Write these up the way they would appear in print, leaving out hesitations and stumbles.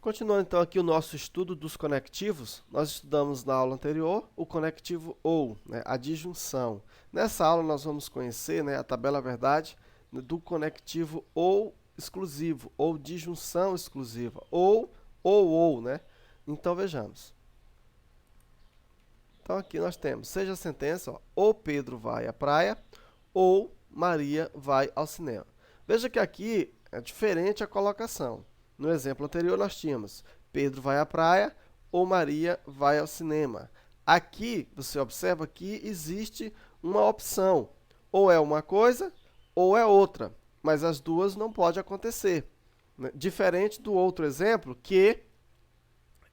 Continuando então aqui o nosso estudo dos conectivos, nós estudamos na aula anterior o conectivo OU, né, a disjunção. Nessa aula nós vamos conhecer, né, a tabela verdade do conectivo OU exclusivo, ou disjunção exclusiva, ou, né? Então vejamos. Então aqui nós temos, seja a sentença, ó, ou Pedro vai à praia, ou Maria vai ao cinema. Veja que aqui é diferente a colocação. No exemplo anterior nós tínhamos Pedro vai à praia ou Maria vai ao cinema. Aqui, você observa que existe uma opção. Ou é uma coisa ou é outra. Mas as duas não podem acontecer. Né? Diferente do outro exemplo, que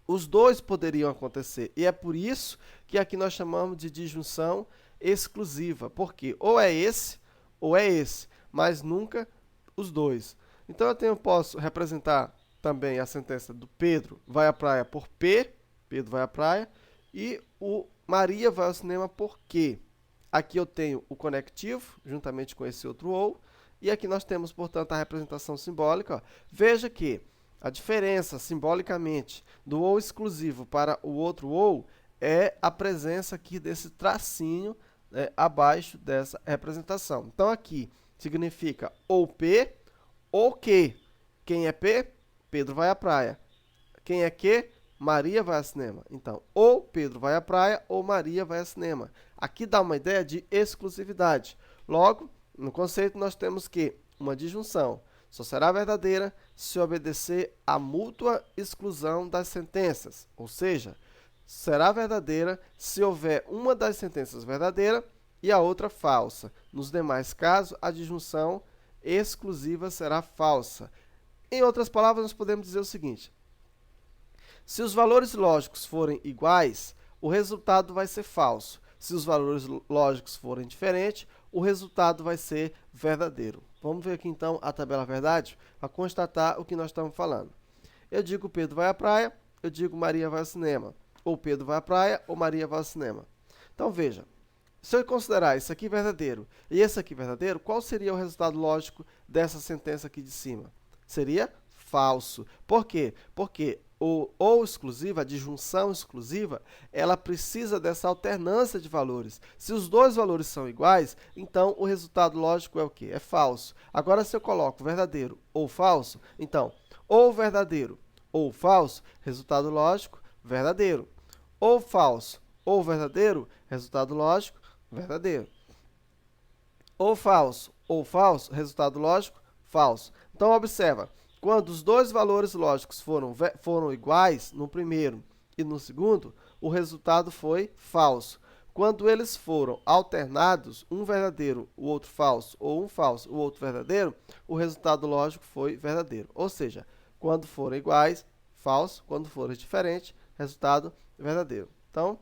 os dois poderiam acontecer. E é por isso que aqui nós chamamos de disjunção exclusiva. Porque ou é esse ou é esse. Mas nunca os dois. Então, eu posso representar também a sentença do Pedro vai à praia por P, Pedro vai à praia, e o Maria vai ao cinema por Q. Aqui eu tenho o conectivo, juntamente com esse outro ou, e aqui nós temos, portanto, a representação simbólica. Ó. Veja que a diferença, simbolicamente, do ou exclusivo para o outro ou é a presença aqui desse tracinho, né, abaixo dessa representação. Então, aqui significa ou P, ou Q. Quem é P? Pedro vai à praia. Quem é Q? Maria vai ao cinema. Então, ou Pedro vai à praia, ou Maria vai ao cinema. Aqui dá uma ideia de exclusividade. Logo, no conceito, nós temos que uma disjunção só será verdadeira se obedecer à mútua exclusão das sentenças. Ou seja, será verdadeira se houver uma das sentenças verdadeira e a outra falsa. Nos demais casos, a disjunção exclusiva será falsa. Em outras palavras, nós podemos dizer o seguinte: se os valores lógicos forem iguais, o resultado vai ser falso. Se os valores lógicos forem diferentes, o resultado vai ser verdadeiro. Vamos ver aqui então a tabela verdade para constatar o que nós estamos falando. Eu digo Pedro vai à praia, eu digo Maria vai ao cinema. Ou Pedro vai à praia, ou Maria vai ao cinema. Então veja, se eu considerar isso aqui verdadeiro e esse aqui verdadeiro, qual seria o resultado lógico dessa sentença aqui de cima? Seria falso. Por quê? Porque o ou exclusiva, a disjunção exclusiva, ela precisa dessa alternância de valores. Se os dois valores são iguais, então o resultado lógico é o quê? É falso. Agora, se eu coloco verdadeiro ou falso, então, ou verdadeiro ou falso, resultado lógico, verdadeiro. Ou falso ou verdadeiro, resultado lógico, verdadeiro. Ou falso, resultado lógico, falso. Então, observa, quando os dois valores lógicos foram iguais no primeiro e no segundo, o resultado foi falso. Quando eles foram alternados, um verdadeiro, o outro falso, ou um falso, o outro verdadeiro, o resultado lógico foi verdadeiro. Ou seja, quando forem iguais, falso, quando forem diferentes, resultado verdadeiro. Então,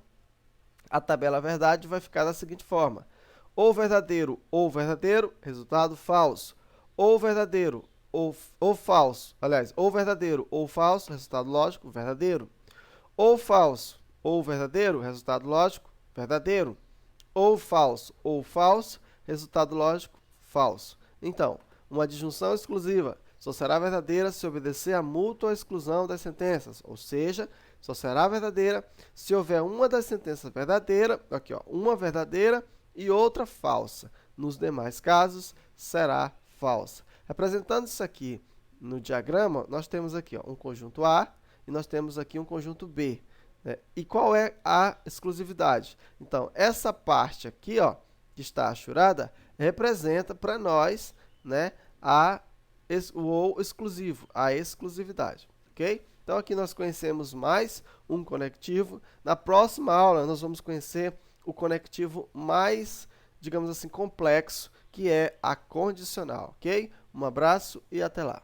a tabela verdade vai ficar da seguinte forma: ou verdadeiro, resultado falso. Ou verdadeiro, ou falso, aliás, ou verdadeiro ou falso, resultado lógico, verdadeiro. Ou falso ou verdadeiro, resultado lógico, verdadeiro. Ou falso, resultado lógico, falso. Então, uma disjunção exclusiva só será verdadeira se obedecer à mútua exclusão das sentenças, ou seja, só será verdadeira se houver uma das sentenças verdadeira, aqui ó, uma verdadeira e outra falsa. Nos demais casos, será falsa. Representando isso aqui no diagrama, nós temos aqui ó, um conjunto A e nós temos aqui um conjunto B. Né? E qual é a exclusividade? Então, essa parte aqui, ó, que está achurada, representa para nós, né, o ou exclusivo, a exclusividade. Ok? Então, aqui nós conhecemos mais um conectivo. Na próxima aula, nós vamos conhecer o conectivo mais, digamos assim, complexo, que é a condicional, ok? Um abraço e até lá.